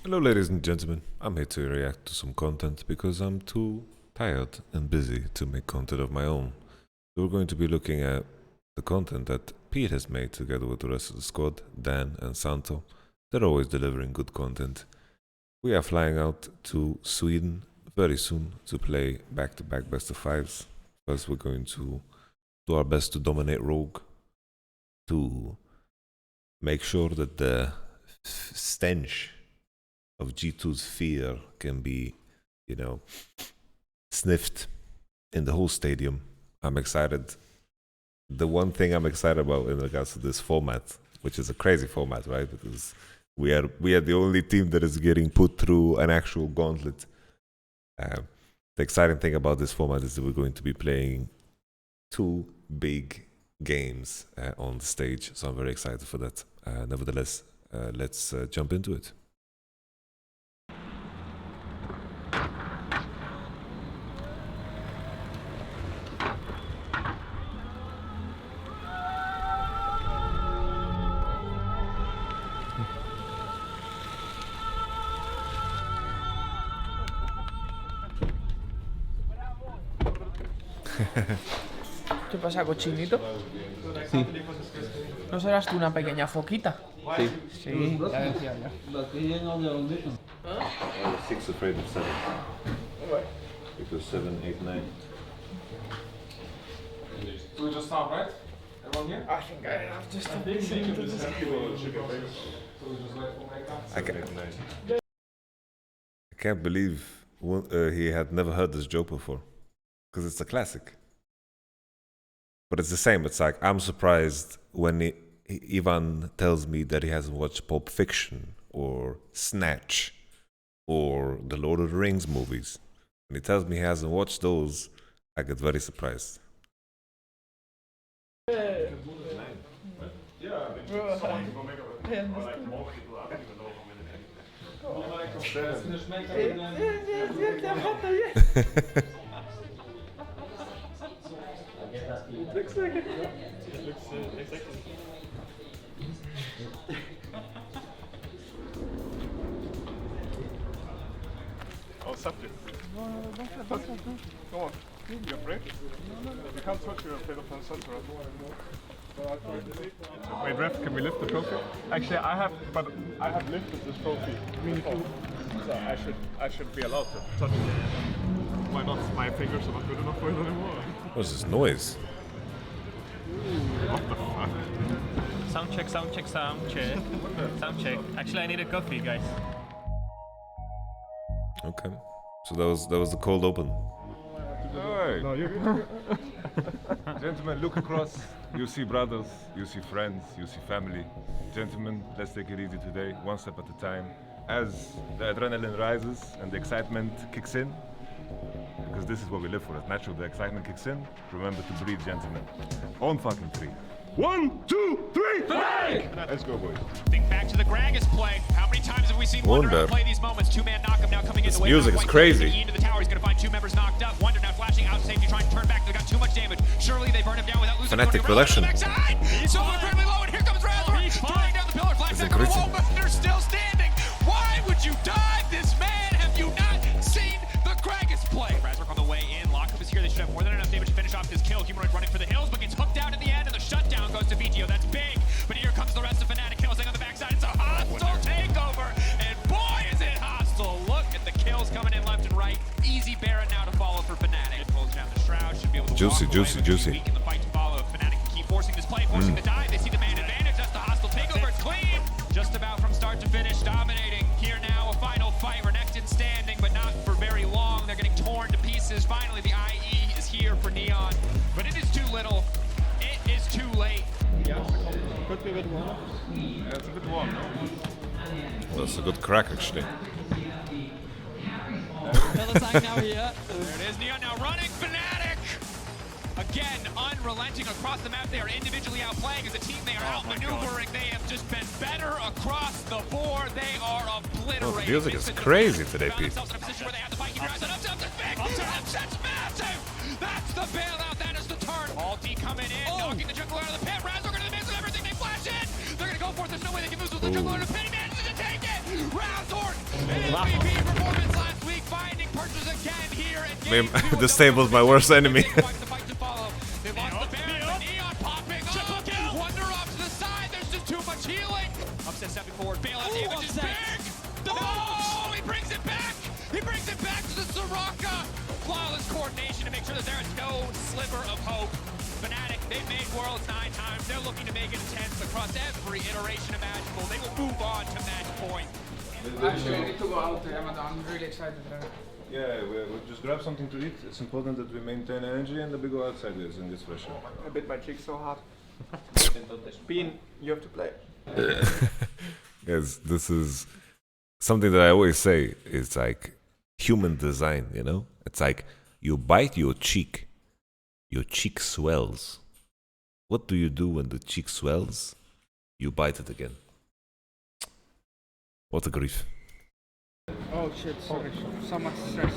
Hello ladies and gentlemen, I'm here to react to some content because I'm too tired and busy to make content of my own. So we're going to be looking at the content that Pete has made together with the rest of the squad, Dan and Santo. They're always delivering good content. We are flying out to Sweden very soon to play back-to-back best of fives. First we're going to do our best to dominate Rogue, to make sure that the stench of G2's fear can be, sniffed in the whole stadium. I'm excited. The one thing I'm excited about in regards to this format, which is a crazy format, right? Because we are the only team that is getting put through an actual gauntlet. The exciting thing about this format is that we're going to be playing two big games on the stage, so I'm very excited for that. Nevertheless, let's jump into it. ¿Qué pasa, cochinito? Sí. ¿No serás tú una pequeña foquita? Sí. Sí, ya decía ya. 6 afraid of 7. Because 7, 8, 9. Do we just start, right? Everyone here? I think I have just a big I can't believe he had never heard this joke before, because it's a classic. But it's the same. It's like, I'm surprised when Ivan tells me that he hasn't watched Pulp Fiction or Snatch or the Lord of the Rings movies. When he tells me he hasn't watched those, I get very surprised. Looks like it. Oh, subject. Come on. You afraid? You can't touch your afraid of sunset, right? Wait, ref, can we lift the trophy? Actually, I have lifted this trophy. Me too. So I should be allowed to touch it. Why not? My fingers are not good enough for it anymore. What's this noise? What the fuck? Sound check, sound check, sound check. Sound check. Actually, I need a coffee, guys. Okay. So that was the cold open. Hey. No, you. Gentlemen, look across. You see brothers, you see friends, you see family. Gentlemen, let's take it easy today, one step at a time. As the adrenaline rises and the excitement kicks in, because this is what we live for. It's natural. The excitement kicks in. Remember to breathe, gentlemen. On fucking 3. 1, 2, 3, flag! Let's go, boys. Think back to the Gragas play. How many times have we seen Wonder play these moments? Two-man knock-up now coming in the way. This music is crazy. Into the tower. He's going to find two members knocked up. Wonder now flashing out safety, trying to turn back. They got too much damage. Surely they burn him down without losing. Fnatic production. He's so incredibly low, and here comes Razor. He's flying down the pillar. Flash back on the wall, but they're still standing. Why would you dive this man? Have you not seen the Gragas play? Razor on the way in. Lockup is here. They should have more than enough damage to finish off this kill. Humanoid running for the hills, but gets hooked out in the end, and the shutdown goes to Vito. That's big. But here comes the rest of Fnatic. Kills on the backside. It's a hostile takeover, and boy, is it hostile. Look at the kills coming in left and right. Easy Baron now to follow for Fnatic. Pulls down the Shroud. Should be able to Juicy, walk away, juicy, but juicy. weak in the fight to follow. Fnatic can keep forcing this play, forcing the dive. They see the man advantage. That's the hostile takeover. It's clean. Just about from start to finish, dominating. Here now, a final fight. We're next in standing, but not for very long. They're getting torn to pieces. Finally, the IE is here for Neon, but it is too little. It is too late. Could be a bit warm. Yeah, it's a bit warm, no? Well, that's a good crack, actually. There it is, Neon now running. Fnatic! Again, unrelenting across the map. They are individually outplaying. As a team, they are outmaneuvering. They have just been better across the board. They are obliterating. Oh, the music is crazy today, Pete. That's the bailout. That is the turn. Alti coming in, knocking the jungle out of the pit. Razor going to miss everything. They flash in. They're going to go for it. There's no way they can lose with the jungle out of the pit. He manages to take it. Razor MVP performance last week, finding purchase again here at game two of This table's my worst enemy. Quite the fight to follow. They lost the Baron, but Neon popping up. Wonder off to the side. There's just too much healing. Upset stepping forward. Bailout damage is big. Oh, he brings it back. He brings it back to the Soraka. Flawless coordination to make sure that there is no sliver of hope. Fnatic, they've made Worlds 9 times. They're looking to make it intense across every iteration imaginable. They will move on to match point. Actually, I need to go out, Yamato. I'm really excited. Yeah, we'll just grab something to eat. It's important that we maintain energy and that we go outside in this pressure. I bit my cheek so hard. Bean, you have to play. Yes, this is something that I always say. It's like human design, you know? It's like you bite your cheek swells. What do you do when the cheek swells? You bite it again. What a grief. Oh shit, sorry. So much stress.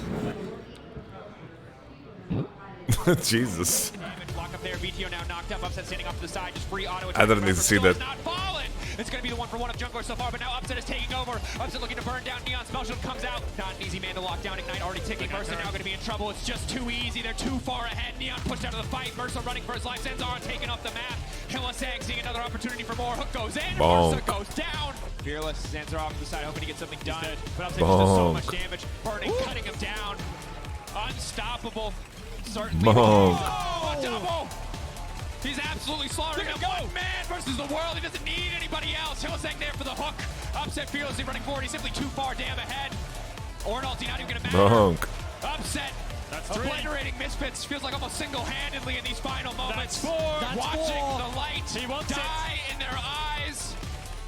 Jesus. Lock up there, BTO now knocked up, Upset standing off to the side, just free auto. I didn't need to see that. Not fallen. It's going to be the one for one of Jungler so far, but now Upset is taking over. Upset looking to burn down Neon. Spell Shield comes out. Not an easy man to lock down. Ignite already ticking. Mercer now going to be in trouble. It's just too easy. They're too far ahead. Neon pushed out of the fight. Mercer running for his life. Zenzara taken off the map. Hillisang seeing another opportunity for more. Hook goes in. Bonk. Mercer goes down. Fearless. Zenzara off to the side, hoping to get something done. But Upset just does so much damage. Burning, cutting him down. Unstoppable. Certainly. Bonk. Oh, a double. He's absolutely slaughtering him. One man versus the world. He doesn't need anybody else. Hillisang there for the hook. Upset fearlessly running forward. He's simply too far damn ahead. Ornalty not even going to matter. Bonk. Upset. That's obliterating Misfits. Feels like almost single-handedly in these final moments. That's four. That's Watching four. the light He wants die in their eyes.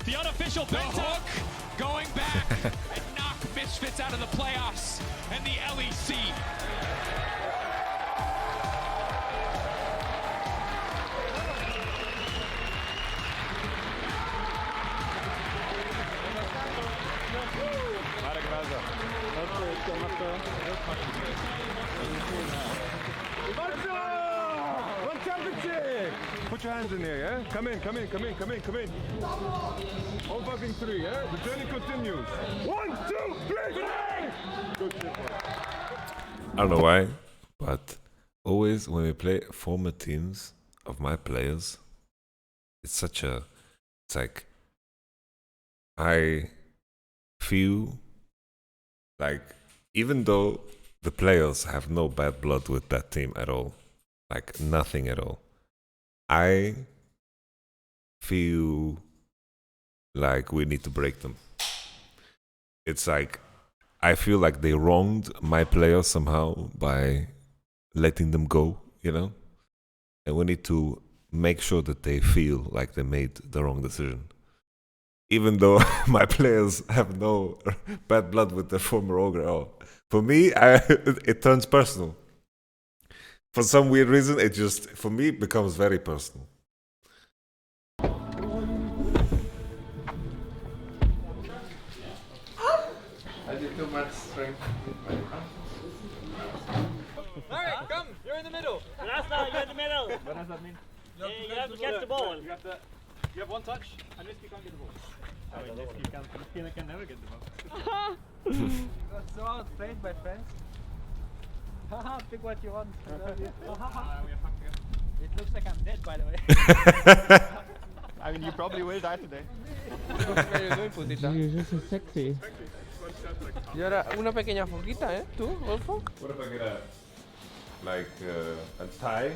The unofficial The penta. hook going back and knock Misfits out of the playoffs and the LEC. One championship! Put your hands in there, yeah? Come in. All fucking three, yeah? The journey continues. 1, 2, 3! Good shit, boy. I don't know why, but always when we play former teams of my players, it's like I feel like even though the players have no bad blood with that team at all, like nothing at all, I feel like we need to break them. It's like I feel like they wronged my players somehow by letting them go, you know? And we need to make sure that they feel like they made the wrong decision. Even though my players have no bad blood with their former ogre at all. For me, it turns personal. For some weird reason, it just, for me, becomes very personal. I did too much strength. Alright, come, you're in the middle. Rasta, you're in the middle. What does that mean? You have to catch the ball. You have one touch, and Nisky can't get the ball. Nisky can never get the ball. Got so outplayed by friends. Haha, pick what you want. It looks like I'm dead, by the way. I mean, you probably will die today. Eso es sexy. Y ahora una pequeña foquita, ¿eh? ¿Tú, Golfo? What if I get a thigh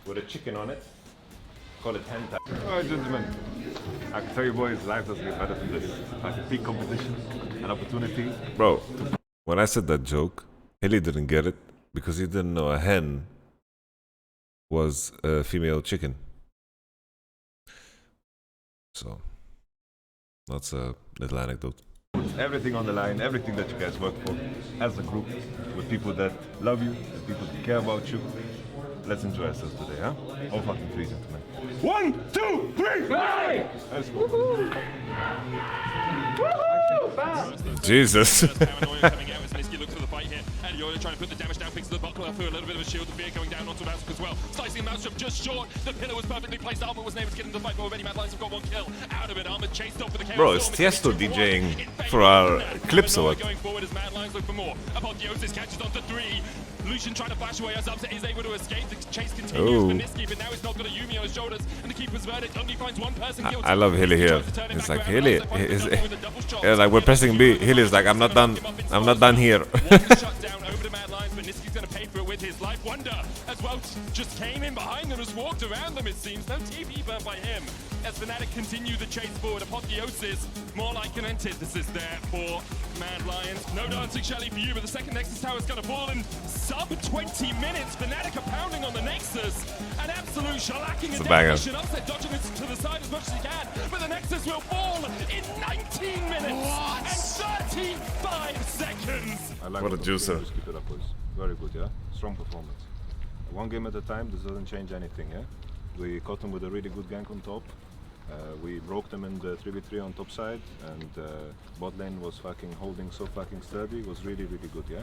with a chicken on it? Call it hen thigh. Alright, gentlemen. I can tell you boys, life doesn't get better than this. Like a peak competition, an opportunity. Bro, when I said that joke, Hilly didn't get it because he didn't know a hen was a female chicken. So, that's a little anecdote. Everything on the line, everything that you guys work for as a group, with people that love you, with people that care about you. Let's enjoy ourselves today, huh? All fucking three, gentlemen. 1, 2, 3, play! Let's go. Jesus. Coming out as Nisky looks for the fight here, and Yoda trying to put the damage down, picks the buckler for a little bit of a shield. The fear going down onto Razork as well. Slicing Maelstrom just short. The pillar was perfectly placed. Armor was able to get into the fight, but already Mad Lions have got one kill out of it. Armor chased off for the chaos. Bro, is Tiesto DJing for our clips or what? Going forward as Mad Lions look for more. Apotheosis catches onto 3. Lucian trying to flash away as Upset is able to escape. The chase continues for Niski, but now he's not got a Yumi on his shoulders. And the keeper's verdict only finds one person killed. I love Hilly here. It's like Hilly is like we're pressing B. Hilly's like I'm not done. I'm not done here. Shut down over to Mad Lions, but Niski's going to pay for it with his life. Wonder as well just came in behind them, has walked around them. It seems no TP burn by him. As Fnatic continue the chase forward, Apotheosis more like an antithesis there for Mad Lions. No dancing Shelly for you, but the second Nexus tower is going to fall in sub 20 minutes. Fnatic are pounding on the Nexus. An absolute shellacking and demolition. Upset dodging it to the side as much as he can, but the Nexus will fall in 19 minutes and 35 seconds. I like What a juicer. Just keep it up, boys. Very good, yeah? Strong performance. One game at a time, this doesn't change anything, yeah? We caught them with a really good gank on top. We broke them in the 3v3 on top side, and bot lane was fucking holding so fucking sturdy. It was really, really good, yeah?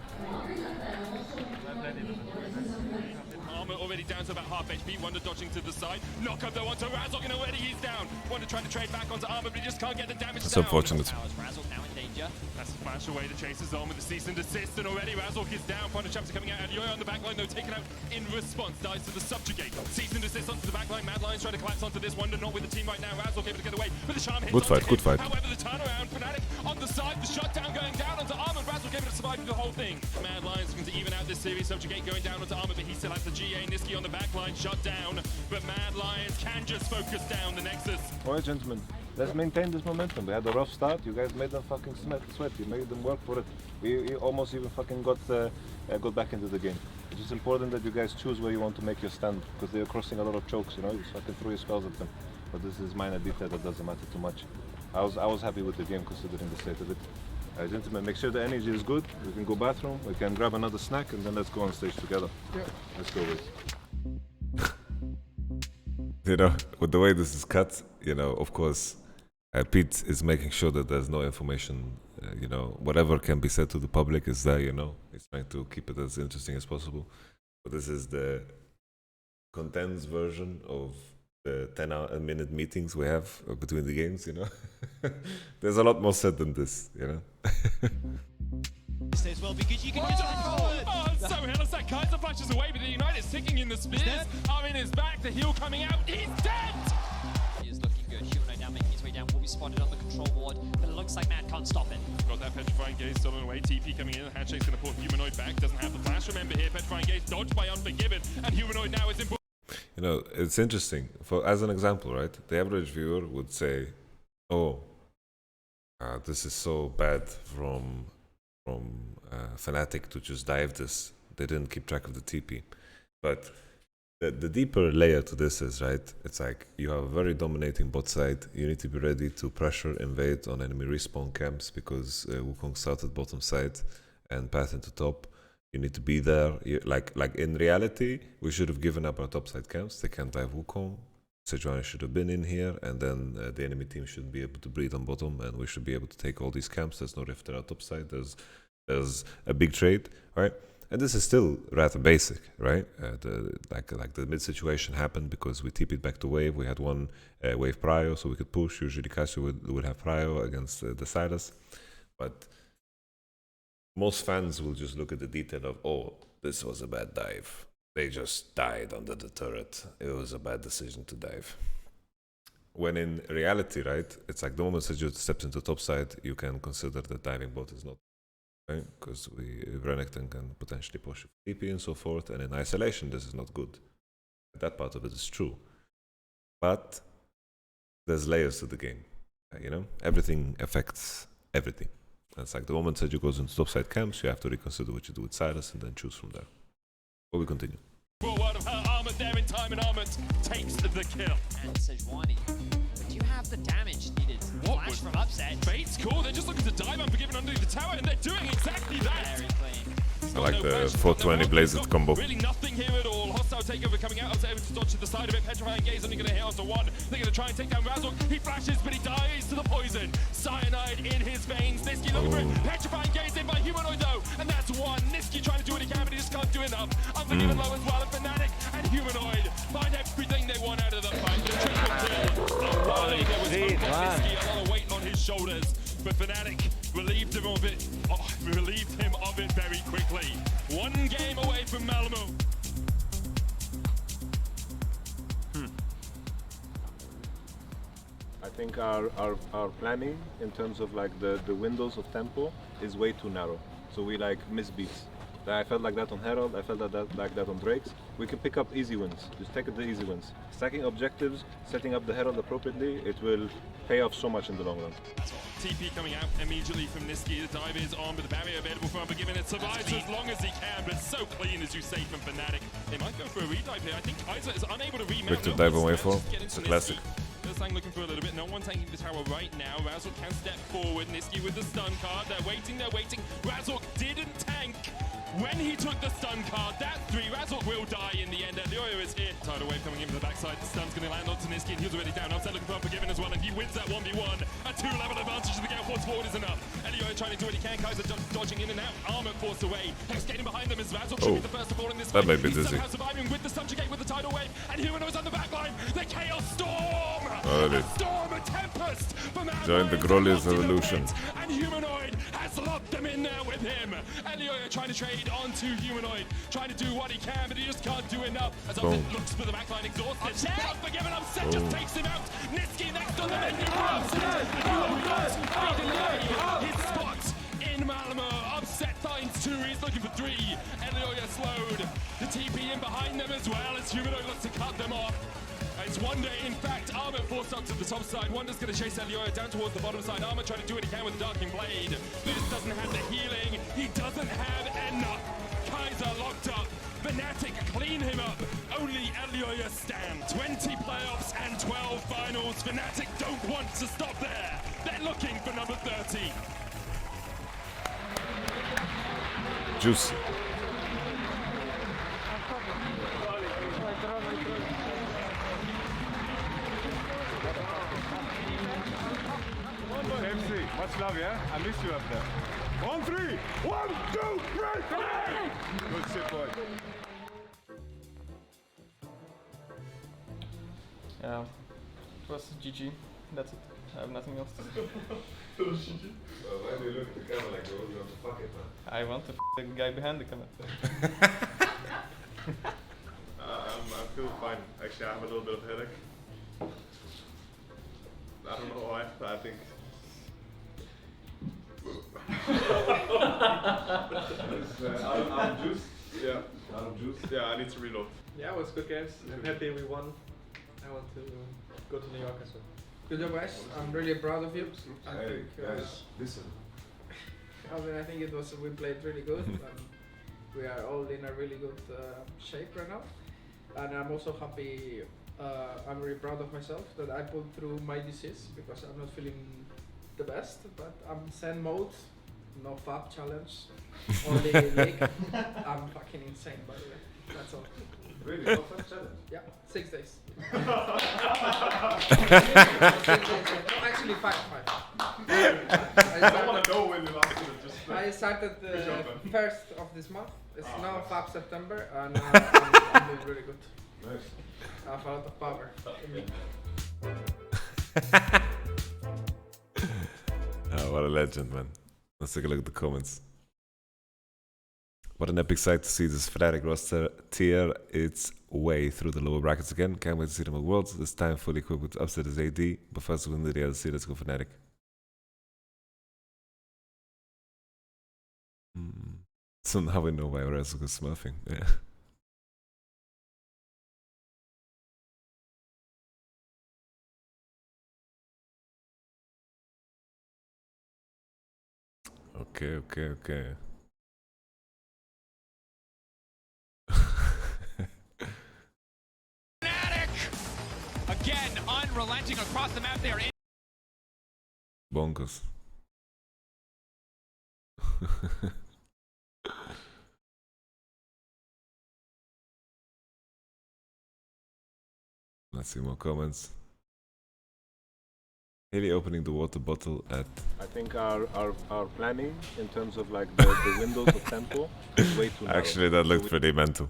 Armor already down to about half HP. Wonder dodging to the side. Knock up though onto Razork, and already he's down. Wonder trying to trade back onto Armor, but he just can't get the damage That's down. unfortunate. Razork now in danger. That's a flash away. The chase is on with the cease and desist, and already Razork is down. Final chapter coming out. Yoyo on the backline though, taken out in response. Dies to the subjugate. Cease and desist onto the backline. Mad Lions trying to collapse onto this. Wonder not with the team right now. Razork able to get away, but the charm hits. Good fight, good fight. However, the turnaround, Fnatic on the side, the shutdown going down onto Armor. Razork able to survive the whole thing. Mad Lions looking to even out this series. Subjugate going down onto Armor, but he still has the GA. Niski on the backline, shut down. But Mad Lions can just focus down the Nexus. Alright, gentlemen, let's maintain this momentum. We had a rough start. You guys made them fucking sweat. You made them work for it. We almost even fucking got back into the game. It's just important that you guys choose where you want to make your stand, because they're crossing a lot of chokes, you know. You fucking throw your spells at them. But this is minor detail that doesn't matter too much. I was happy with the game considering the state of it. Gentlemen, make sure the energy is good. We can go bathroom, we can grab another snack, and then let's go on stage together. Yeah. Let's go with it. You know, with the way this is cut, you know, of course, Pete is making sure that there's no information, you know, whatever can be said to the public is there, you know. He's trying to keep it as interesting as possible. But this is the condensed version of the 10-minute meetings we have between the games, you know. There's a lot more said than this, you know. As well, because you can use it forward. Oh, so Hellas, that Kaiser flashes away, but the United's ticking in the spears. Are in his back, the heal coming out. He's dead! He is looking good. Huno now making his way down. Will be spotted on the control ward, but it looks like Mad can't stop it. Got that Petrifying Gaze stolen away. TP coming in. The handshake's going to pull Humanoid back. Doesn't have the flash. Remember here, Petrifying Gaze dodged by Unforgiven, and Humanoid now is in. You know, it's interesting. For as an example, right? The average viewer would say, "Oh, this is so bad from Fnatic to just dive this. They didn't keep track of the TP." But the deeper layer to this is, right? It's like you have a very dominating bot side. You need to be ready to pressure invade on enemy respawn camps because Wukong started bottom side and path into top. You need to be there. Like in reality, we should have given up our topside camps. They can't dive Wukong. Sejuani should have been in here, and then the enemy team should be able to breathe on bottom, and we should be able to take all these camps. There's no rift at our topside. There's a big trade, right? And this is still rather basic, right? Like the mid situation happened because we TP'd back to wave. We had one wave prio, so we could push. Usually Casio would have prio against the Silas, but most fans will just look at the detail of, oh, this was a bad dive. They just died under the turret. It was a bad decision to dive. When in reality, right, it's like the moment Seju steps into topside, you can consider that diving bot is not, right? Because Renekton can potentially push TP and so forth, and in isolation, this is not good. That part of it is true. But there's layers to the game, you know? Everything affects everything. It's like the moment Seju goes into topside camps, you have to reconsider what you do with Silas and then choose from there. But we continue. Forward of her Armor there in time, and Armor takes the kill. And Sejuani, do you have the damage needed? Flash from Upset. Bait's cool, they're just looking to dive Unforgiven underneath the tower, and they're doing exactly that. Very clean. I like the 420 Blazed combo. Really nothing here at all. Hostile takeover coming out. Able to dodge to the side of it. Petrifying Gaze only going to hit onto one. They're going to try and take down Razork. He flashes, but he dies to the poison. Cyanide in his veins. Niski looking for it. Petrifying Gaze in by Humanoid though. And that's one. Niski trying to do what he can. giving up. Unforgiven low as well, and Fnatic and Humanoid find everything they want out of the fight. The triple kill. A lot of a lot of weight on his shoulders, but Fnatic relieved him of it. Relieved him of it very quickly. One game away from Malmo. I think our planning in terms of like the windows of tempo is way too narrow. So we like miss beats. I felt like that on Herald, I felt like that on Drake's. We can pick up easy wins, just take the easy wins. Stacking objectives, setting up the Herald appropriately, it will pay off so much in the long run. TP coming out immediately from Niski. The dive is on, but the barrier available for Unforgiven. It survives as long as he can, but so clean as you say from Fnatic. They might go for a redive here. I think Kaiser is unable to remount. Quick to dive away for. It's a classic. First looking for a little bit. No one taking the tower right now. Razork can step forward. Niski with the stun card. They're waiting. Razork didn't tank when he took the stun card. That's 3. Razork will die in the end. Elioya is here. Tidal wave coming in from the backside. The stun's going to land onto Niski, and he's already down. Upset looking for Unforgiven as well, and he wins that 1v1. A 2-level advantage to the gale force forward is enough. Elioya trying to do what he can. Kaiser dodging in and out. Armor forced away. Hex getting behind them as Razork should be the first to fall in this that fight. may be dizzy. He's somehow surviving with the subjugate with the tidal wave, and Humanoid's on the back line. The Chaos Storm! Alrighty. A storm, a tempest from Join the Grollius Evolution. And Humanoid has locked them in there with him. Elioya trying to trade onto Humanoid, trying to do what he can, but he just can't do enough. As Upset looks for the backline exhausted. Unforgiven, Upset just takes him out. Niski next on the menu for Upset. And Humanoid his spot in Malmo. Upset finds 2, he's looking for 3. Elioya slowed. The TP in behind them as well as Humanoid looks to cut them off. It's Wonder, in fact, Armor forced up to the top side. Wonder's going to chase Elioya down towards the bottom side. Armor trying to do what he can with the Darking Blade. Ludus doesn't have the healing. He doesn't have enough. Kaiser locked up. Fnatic clean him up. Only Elioya stand. 20 playoffs and 12 finals. Fnatic don't want to stop there. They're looking for number 30. Juicy. MC, much love, yeah? I miss you up there. On 3! 1, 2, 3! Good shit, boy. Yeah, it was GG. That's it. I have nothing else to say. Why do you look at the camera like you want to fuck it, man? I want to the guy behind the camera. I feel fine. Actually, I have a little bit of headache. I don't know why, but I think... out of juice? Yeah. Out of juice? Yeah, I need to reload. Yeah, it was good games. I'm happy we won. I want to go to New York as well. Good job, guys. I'm really proud of you. I think, listen. I think it was, we played really good. We are all in a really good shape right now. And I'm also happy, I'm really proud of myself that I pulled through my disease because I'm not feeling the best, but I'm Zen mode, no FAB challenge, only league. I'm fucking insane, by the way. That's all. Really? No FAB challenge? Yeah, 6 days. No, actually 5. I don't want to know when you last did it. Just I started the 1st of this month. It's now FAB September, and I'm doing really good. Nice. I have a lot of power in me. Oh, what a legend, man. Let's take a look at the comments. What an epic sight to see this Fnatic roster tear its way through the lower brackets again. Can't wait to see them at Worlds. This time fully equipped with Upset as AD. But first win the DLC. Let's go Fnatic. So now we know why Razork is smurfing. Yeah. Okay. Fnatic! Again, unrelenting across the map. They are in. Bonkers. Let's see more comments. Haley opening the water bottle at... I think our planning in terms of like the windows of tempo is way too narrow. Actually, that looked pretty mental.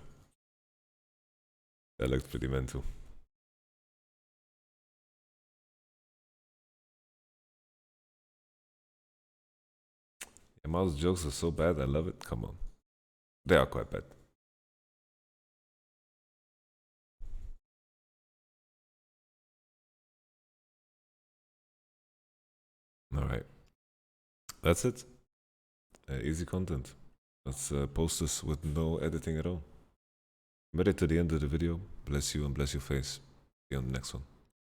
That looked pretty mental. Yamato's jokes are so bad, I love it. Come on. They are quite bad. Alright. That's it. Easy content. Let's post this with no editing at all. Made it to the end of the video. Bless you and bless your face. See you on the next one.